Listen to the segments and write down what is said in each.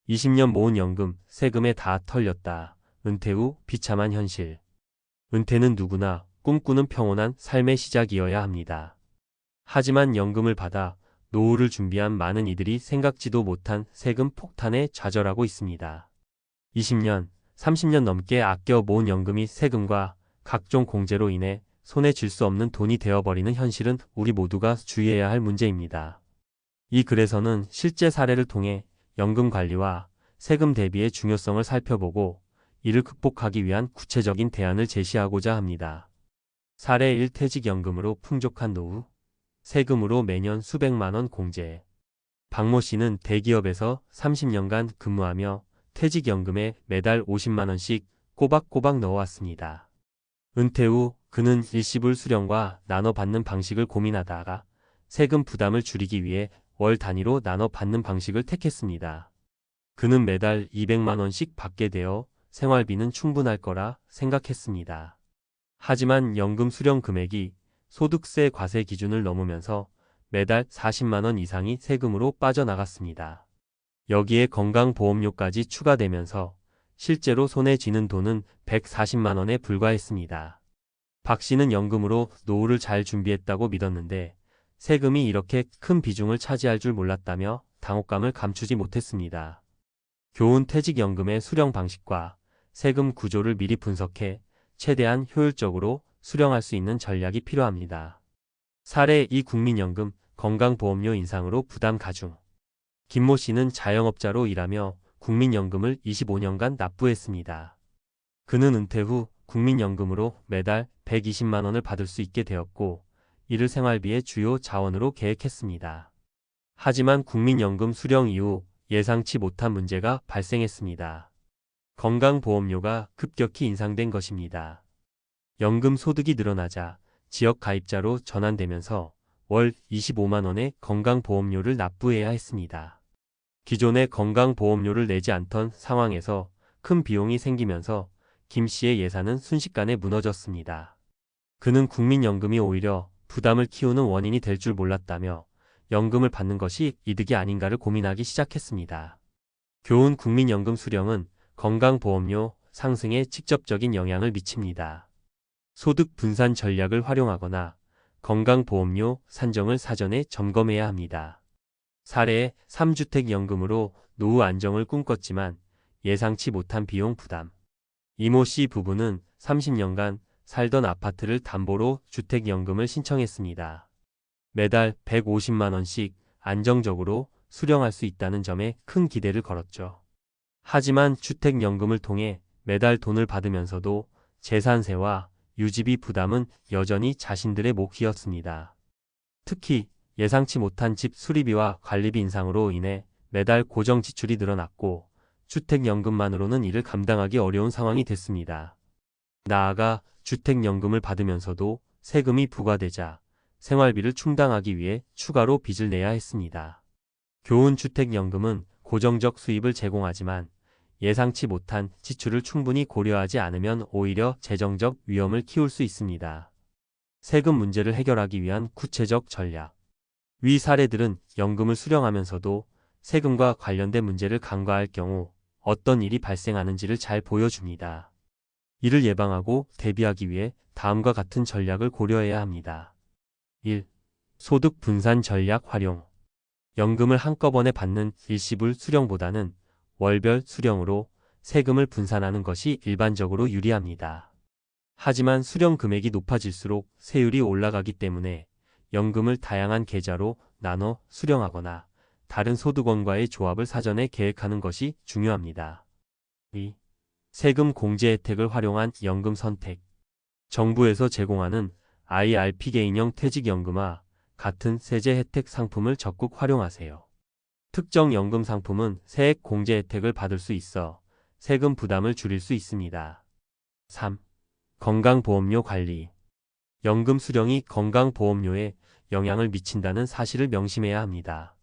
20년 모은 연금, 세금에 다 털렸다. 은퇴 후 비참한 현실. 은퇴는 누구나 꿈꾸는 평온한 삶의 시작이어야 합니다. 하지만 연금을 받아 노후를 준비한 많은 이들이 생각지도 못한 세금 폭탄에 좌절하고 있습니다. 20년, 30년 넘게 아껴 모은 연금이 세금과 각종 공제로 인해 손에 쥘 수 없는 돈이 되어버리는 현실은 우리 모두가 주의해야 할 문제입니다. 이 글에서는 실제 사례를 통해 연금 관리와 세금 대비의 중요성을 살펴보고 이를 극복하기 위한 구체적인 대안을 제시하고자 합니다. 사례 1. 퇴직연금으로 풍족한 노후. 세금으로 매년 수백만 원 공제. 박모 씨는 대기업에서 30년간 근무하며 퇴직연금에 매달 50만 원씩 꼬박꼬박 넣어왔습니다. 은퇴 후 그는 일시불 수령과 나눠 받는 방식을 고민하다가 세금 부담을 줄이기 위해 월 단위로 나눠 받는 방식을 택했습니다. 그는 매달 200만 원씩 받게 되어 생활비는 충분할 거라 생각했습니다. 하지만 연금 수령 금액이 소득세 과세 기준을 넘으면서 매달 40만 원 이상이 세금으로 빠져나갔습니다. 여기에 건강보험료까지 추가되면서 실제로 손에 쥐는 돈은 140만 원에 불과했습니다. 박 씨는 연금으로 노후를 잘 준비했다고 믿었는데 세금이 이렇게 큰 비중을 차지할 줄 몰랐다며 당혹감을 감추지 못했습니다. 교훈. 퇴직연금의 수령 방식과 세금 구조를 미리 분석해 최대한 효율적으로 수령할 수 있는 전략이 필요합니다. 사례 2. 국민연금, 건강보험료 인상으로 부담 가중. 김모 씨는 자영업자로 일하며 국민연금을 25년간 납부했습니다. 그는 은퇴 후 국민연금으로 매달 120만 원을 받을 수 있게 되었고 이를 생활비의 주요 자원으로 계획했습니다. 하지만 국민연금 수령 이후 예상치 못한 문제가 발생했습니다. 건강보험료가 급격히 인상된 것입니다. 연금 소득이 늘어나자 지역 가입자로 전환되면서 월 25만 원의 건강보험료를 납부해야 했습니다. 기존의 건강보험료를 내지 않던 상황에서 큰 비용이 생기면서 김 씨의 예산은 순식간에 무너졌습니다. 그는 국민연금이 오히려 부담을 키우는 원인이 될 줄 몰랐다며 연금을 받는 것이 이득이 아닌가를 고민하기 시작했습니다. 교훈. 국민연금 수령은 건강보험료 상승에 직접적인 영향을 미칩니다. 소득 분산 전략을 활용하거나 건강보험료 산정을 사전에 점검해야 합니다. 사례 3주택연금으로 노후 안정을 꿈꿨지만 예상치 못한 비용 부담. 이모 씨 부부는 30년간 살던 아파트를 담보로 주택연금을 신청했습니다. 매달 150만 원씩 안정적으로 수령할 수 있다는 점에 큰 기대를 걸었죠. 하지만 주택연금을 통해 매달 돈을 받으면서도 재산세와 유지비 부담은 여전히 자신들의 몫이었습니다. 특히 예상치 못한 집 수리비와 관리비 인상으로 인해 매달 고정 지출이 늘어났고 주택연금만으로는 이를 감당하기 어려운 상황이 됐습니다. 나아가 주택연금을 받으면서도 세금이 부과되자 생활비를 충당하기 위해 추가로 빚을 내야 했습니다. 교훈. 주택연금은 고정적 수입을 제공하지만 예상치 못한 지출을 충분히 고려하지 않으면 오히려 재정적 위험을 키울 수 있습니다. 세금 문제를 해결하기 위한 구체적 전략. 위 사례들은 연금을 수령하면서도 세금과 관련된 문제를 간과할 경우 어떤 일이 발생하는지를 잘 보여줍니다. 이를 예방하고 대비하기 위해 다음과 같은 전략을 고려해야 합니다. 1. 소득 분산 전략 활용. 연금을 한꺼번에 받는 일시불 수령보다는 월별 수령으로 세금을 분산하는 것이 일반적으로 유리합니다. 하지만 수령 금액이 높아질수록 세율이 올라가기 때문에 연금을 다양한 계좌로 나눠 수령하거나 다른 소득원과의 조합을 사전에 계획하는 것이 중요합니다. 2. 세금 공제 혜택을 활용한 연금 선택. 정부에서 제공하는 IRP 개인형 퇴직연금과 같은 세제 혜택 상품을 적극 활용하세요. 특정 연금 상품은 세액 공제 혜택을 받을 수 있어 세금 부담을 줄일 수 있습니다. 3. 건강보험료 관리. 연금 수령이 건강보험료에 영향을 미친다는 사실을 명심해야 합니다.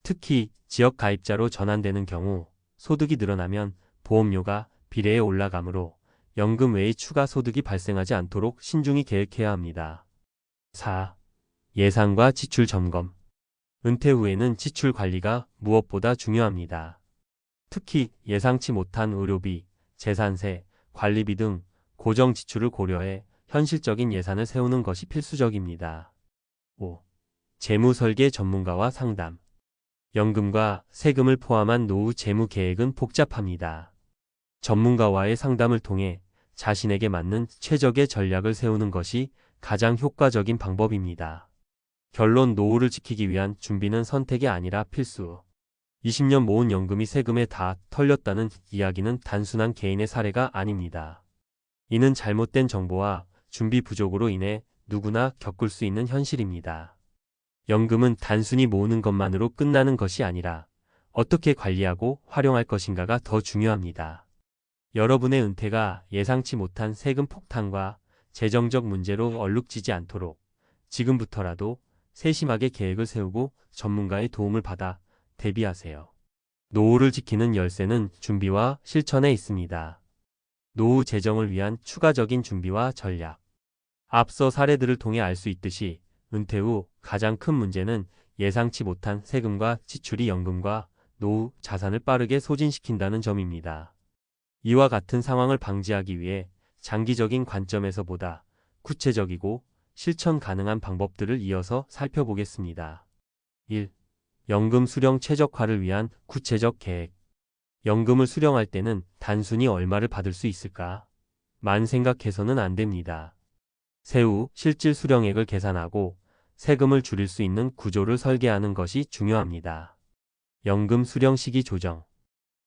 특히 지역 가입자로 전환되는 경우 소득이 늘어나면 보험료가 비례해 올라가므로 연금 외의 추가 소득이 발생하지 않도록 신중히 계획해야 합니다. 4. 예산과 지출 점검. 은퇴 후에는 지출 관리가 무엇보다 중요합니다. 특히 예상치 못한 의료비, 재산세, 관리비 등 고정 지출을 고려해 현실적인 예산을 세우는 것이 필수적입니다. 5. 재무 설계 전문가와 상담. 연금과 세금을 포함한 노후 재무 계획은 복잡합니다. 전문가와의 상담을 통해 자신에게 맞는 최적의 전략을 세우는 것이 가장 효과적인 방법입니다. 결론: 노후를 지키기 위한 준비는 선택이 아니라 필수. 20년 모은 연금이 세금에 다 털렸다는 이야기는 단순한 개인의 사례가 아닙니다. 이는 잘못된 정보와 준비 부족으로 인해 누구나 겪을 수 있는 현실입니다. 연금은 단순히 모으는 것만으로 끝나는 것이 아니라 어떻게 관리하고 활용할 것인가가 더 중요합니다. 여러분의 은퇴가 예상치 못한 세금 폭탄과 재정적 문제로 얼룩지지 않도록 지금부터라도 세심하게 계획을 세우고 전문가의 도움을 받아 대비하세요. 노후를 지키는 열쇠는 준비와 실천에 있습니다. 노후 재정을 위한 추가적인 준비와 전략. 앞서 사례들을 통해 알 수 있듯이 은퇴 후 가장 큰 문제는 예상치 못한 세금과 지출이 연금과 노후 자산을 빠르게 소진시킨다는 점입니다. 이와 같은 상황을 방지하기 위해 장기적인 관점에서 보다 구체적이고 실천 가능한 방법들을 이어서 살펴보겠습니다. 1. 연금 수령 최적화를 위한 구체적 계획. 연금을 수령할 때는 단순히 얼마를 받을 수 있을까? 만 생각해서는 안 됩니다. 세후 실질 수령액을 계산하고 세금을 줄일 수 있는 구조를 설계하는 것이 중요합니다. 연금 수령 시기 조정.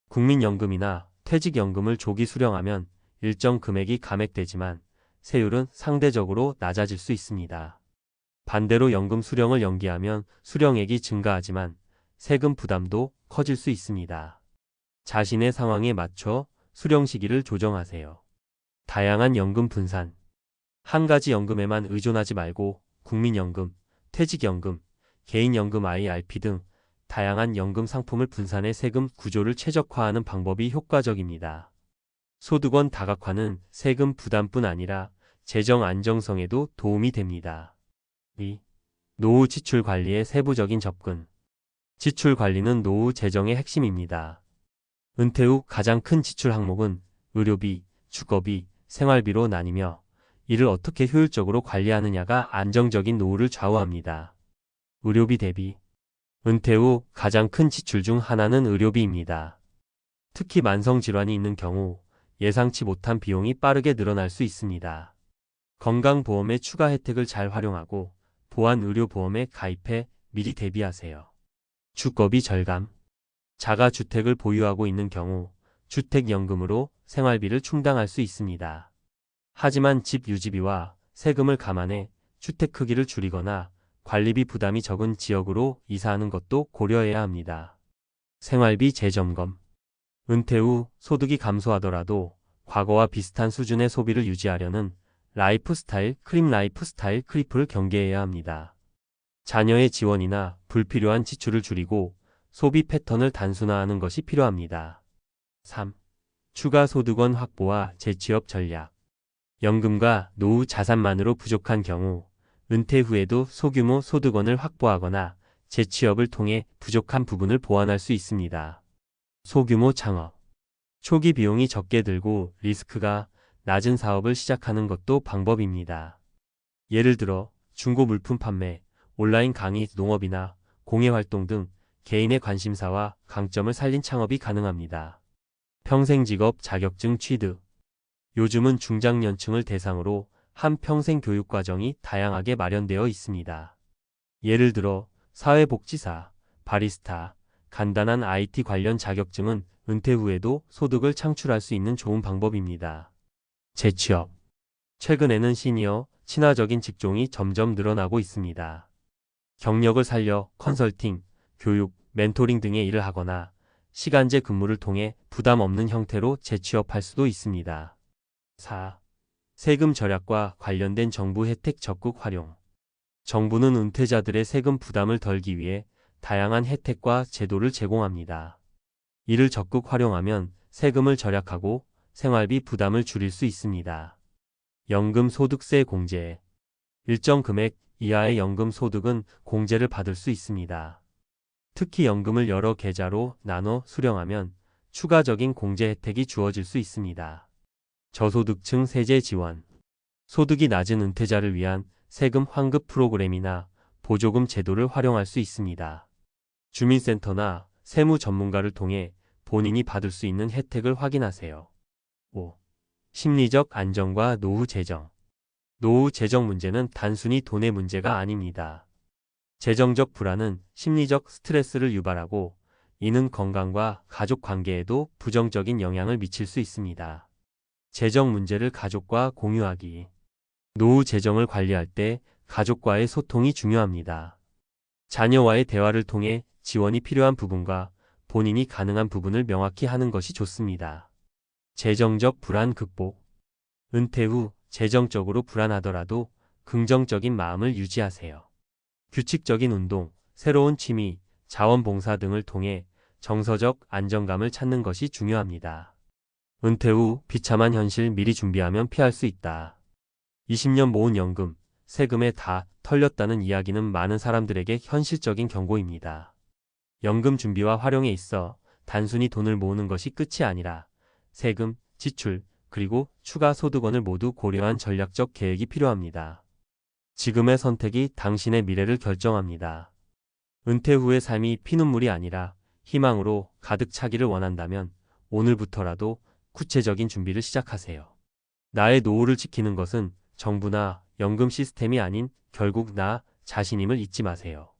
국민연금이나 퇴직연금을 조기 수령하면 일정 금액이 감액되지만 세율은 상대적으로 낮아질 수 있습니다. 반대로 연금 수령을 연기하면 수령액이 증가하지만 세금 부담도 커질 수 있습니다. 자신의 상황에 맞춰 수령 시기를 조정하세요. 다양한 연금 분산. 한 가지 연금에만 의존하지 말고 국민연금, 퇴직연금, 개인연금 IRP 등 다양한 연금 상품을 분산해 세금 구조를 최적화하는 방법이 효과적입니다. 소득원 다각화는 세금 부담뿐 아니라 재정 안정성에도 도움이 됩니다. 2. 노후 지출 관리의 세부적인 접근. 지출 관리는 노후 재정의 핵심입니다. 은퇴 후 가장 큰 지출 항목은 의료비, 주거비, 생활비로 나뉘며 이를 어떻게 효율적으로 관리하느냐가 안정적인 노후를 좌우합니다. 의료비 대비. 은퇴 후 가장 큰 지출 중 하나는 의료비입니다. 특히 만성질환이 있는 경우 예상치 못한 비용이 빠르게 늘어날 수 있습니다. 건강보험의 추가 혜택을 잘 활용하고 보안의료보험에 가입해 미리 대비하세요. 주거비 절감. 자가주택을 보유하고 있는 경우 주택연금으로 생활비를 충당할 수 있습니다. 하지만 집 유지비와 세금을 감안해 주택 크기를 줄이거나 관리비 부담이 적은 지역으로 이사하는 것도 고려해야 합니다. 생활비 재점검. 은퇴 후 소득이 감소하더라도 과거와 비슷한 수준의 소비를 유지하려는 라이프스타일 크립을 경계해야 합니다. 자녀의 지원이나 불필요한 지출을 줄이고 소비 패턴을 단순화하는 것이 필요합니다. 3. 추가 소득원 확보와 재취업 전략. 연금과 노후 자산만으로 부족한 경우 은퇴 후에도 소규모 소득원을 확보하거나 재취업을 통해 부족한 부분을 보완할 수 있습니다. 소규모 창업. 초기 비용이 적게 들고 리스크가 낮은 사업을 시작하는 것도 방법입니다. 예를 들어 중고 물품 판매, 온라인 강의, 농업이나 공예활동 등 개인의 관심사와 강점을 살린 창업이 가능합니다. 평생직업 자격증 취득. 요즘은 중장년층을 대상으로 한평생 교육과정이 다양하게 마련되어 있습니다. 예를 들어 사회복지사, 바리스타, 간단한 IT 관련 자격증은 은퇴 후에도 소득을 창출할 수 있는 좋은 방법입니다. 재취업. 최근에는 시니어, 친화적인 직종이 점점 늘어나고 있습니다. 경력을 살려 컨설팅, 교육, 멘토링 등의 일을 하거나 시간제 근무를 통해 부담 없는 형태로 재취업할 수도 있습니다. 4. 세금 절약과 관련된 정부 혜택 적극 활용. 정부는 은퇴자들의 세금 부담을 덜기 위해 다양한 혜택과 제도를 제공합니다. 이를 적극 활용하면 세금을 절약하고 생활비 부담을 줄일 수 있습니다. 연금 소득세 공제. 일정 금액 이하의 연금 소득은 공제를 받을 수 있습니다. 특히 연금을 여러 계좌로 나눠 수령하면 추가적인 공제 혜택이 주어질 수 있습니다. 저소득층 세제 지원. 소득이 낮은 은퇴자를 위한 세금 환급 프로그램이나 보조금 제도를 활용할 수 있습니다. 주민센터나 세무 전문가를 통해 본인이 받을 수 있는 혜택을 확인하세요. 5. 심리적 안정과 노후 재정. 노후 재정 문제는 단순히 돈의 문제가 아닙니다. 재정적 불안은 심리적 스트레스를 유발하고 이는 건강과 가족 관계에도 부정적인 영향을 미칠 수 있습니다. 재정 문제를 가족과 공유하기. 노후 재정을 관리할 때 가족과의 소통이 중요합니다. 자녀와의 대화를 통해 지원이 필요한 부분과 본인이 가능한 부분을 명확히 하는 것이 좋습니다. 재정적 불안 극복. 은퇴 후 재정적으로 불안하더라도 긍정적인 마음을 유지하세요. 규칙적인 운동, 새로운 취미, 자원봉사 등을 통해 정서적 안정감을 찾는 것이 중요합니다. 은퇴 후 비참한 현실 미리 준비하면 피할 수 있다. 20년 모은 연금, 세금에 다 털렸다는 이야기는 많은 사람들에게 현실적인 경고입니다. 연금 준비와 활용에 있어 단순히 돈을 모으는 것이 끝이 아니라 세금, 지출, 그리고 추가 소득원을 모두 고려한 전략적 계획이 필요합니다. 지금의 선택이 당신의 미래를 결정합니다. 은퇴 후의 삶이 피눈물이 아니라 희망으로 가득 차기를 원한다면 오늘부터라도 구체적인 준비를 시작하세요. 나의 노후를 지키는 것은 정부나 연금 시스템이 아닌 결국 나 자신임을 잊지 마세요.